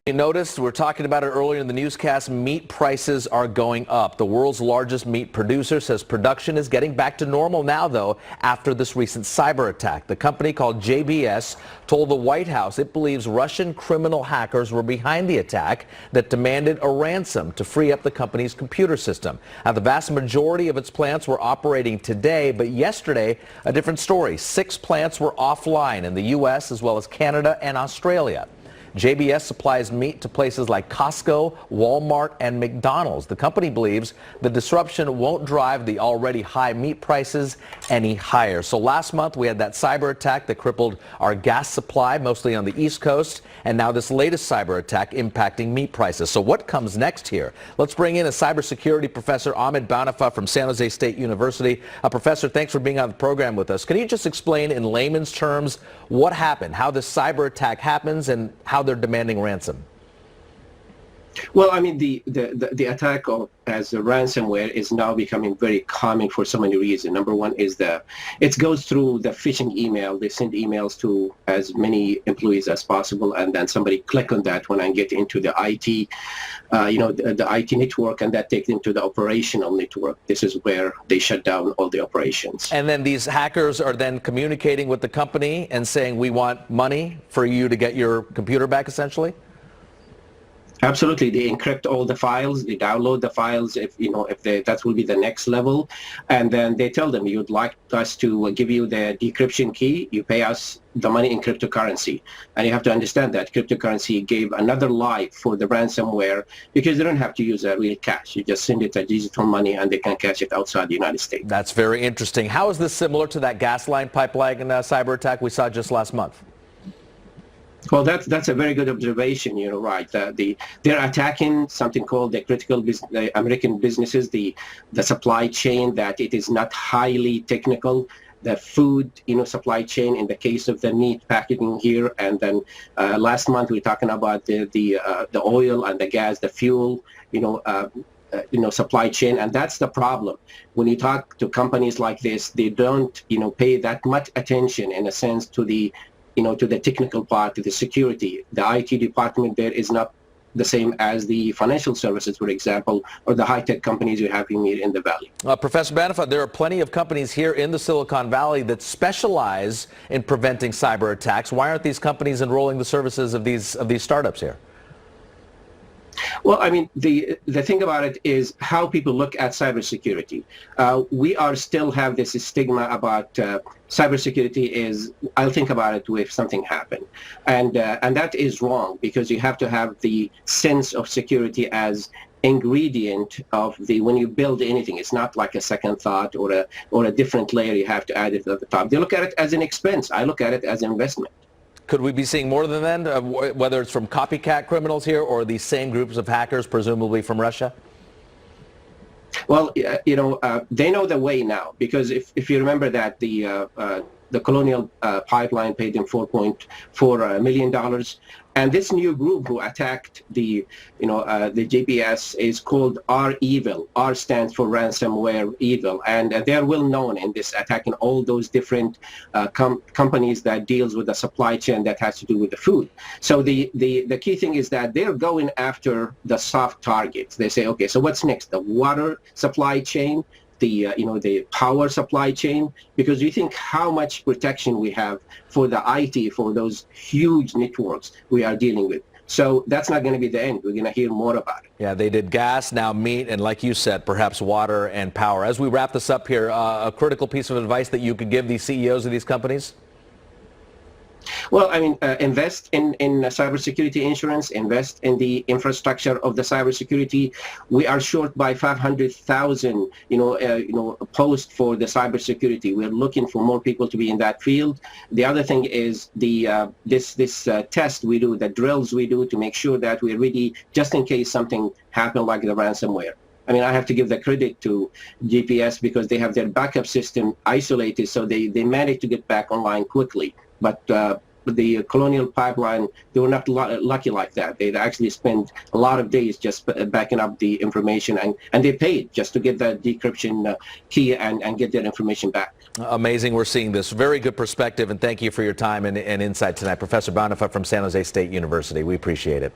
You noticed, we're talking about it earlier in the newscast, meat prices are going up. The world's largest meat producer says production is getting back to normal now, though, after this recent cyber attack. The company called JBS told the White House it believes Russian criminal hackers were behind the attack that demanded a ransom to free up the company's computer system. Now, the vast majority of its plants were operating today, but yesterday, a different story. 6 plants were offline in the U.S. as well as Canada and Australia. JBS supplies meat to places like Costco, Walmart, and McDonald's. The company believes the disruption won't drive the already high meat prices any higher. So last month we had that cyber attack that crippled our gas supply, mostly on the East Coast, and now this latest cyber attack impacting meat prices. So what comes next here? Let's bring in a cybersecurity professor, Ahmed Banafa from San Jose State University. Professor, thanks for being on the program with us. Can you just explain in layman's terms what happened, how this cyber attack happens, and how they're demanding ransom? Well, I mean, the attack as a ransomware is now becoming very common for so many reasons. Number one is it goes through the phishing email. They send emails to as many employees as possible, and then somebody click on that one and get into the IT, the IT network, and that takes them to the operational network. This is where they shut down all the operations. And then these hackers are then communicating with the company and saying, we want money for you to get your computer back, essentially? Absolutely, they encrypt all the files. They download the files. That will be the next level, and then they tell them, you'd like us to give you the decryption key. You pay us the money in cryptocurrency, and you have to understand that cryptocurrency gave another life for the ransomware because they don't have to use a real cash. You just send it as digital money, and they can catch it outside the United States. That's very interesting. How is this similar to that gas line pipeline cyber attack we saw just last month? Well, that's a very good observation. You're right. They're attacking something called the American businesses, the supply chain, that it is not highly technical. The food, supply chain in the case of the meat packaging here, and then last month we were talking about the oil and the gas, the fuel, supply chain, and that's the problem. When you talk to companies like this, they don't, pay that much attention in a sense to the technical part, to the security. The IT department there is not the same as the financial services, for example, or the high-tech companies you have here in the Valley. Professor Banafa, there are plenty of companies here in the Silicon Valley that specialize in preventing cyber attacks. Why aren't these companies enrolling the services of these startups here? Well, I mean, the thing about it is how people look at cybersecurity. We still have this stigma about cybersecurity is, I'll think about it if something happened. And that is wrong, because you have to have the sense of security as ingredient of when you build anything. It's not like a second thought or a different layer you have to add it at the top. They look at it as an expense. I look at it as an investment. Could we be seeing more than that, whether it's from copycat criminals here or these same groups of hackers, presumably from Russia? Well, they know the way now, because if you remember that the Colonial Pipeline paid them $4.4 million. And this new group who attacked the JBS is called R-Evil. R stands for ransomware evil, and they are well known in this, attacking all those different companies that deals with the supply chain that has to do with the food. So the key thing is that they're going after the soft targets. They say, okay, so what's next? The water supply chain, the power supply chain, because you think how much protection we have for the IT, for those huge networks we are dealing with. So that's not going to be the end. We're going to hear more about it. Yeah, they did gas, now meat, and like you said, perhaps water and power. As we wrap this up here, a critical piece of advice that you could give these CEOs of these companies? Well, I mean, invest in cybersecurity insurance, invest in the infrastructure of the cybersecurity. We are short by 500,000, posts for the cybersecurity. We're looking for more people to be in that field. The other thing is this test we do, the drills we do to make sure that we're ready just in case something happened like the ransomware. I mean, I have to give the credit to GPS because they have their backup system isolated, so they managed to get back online quickly. But the Colonial Pipeline, they were not lucky like that. They'd actually spent a lot of days just backing up the information, and they paid just to get the decryption key and get their information back. Amazing. We're seeing this. Very good perspective, and thank you for your time and insight tonight. Professor Banafa from San Jose State University. We appreciate it.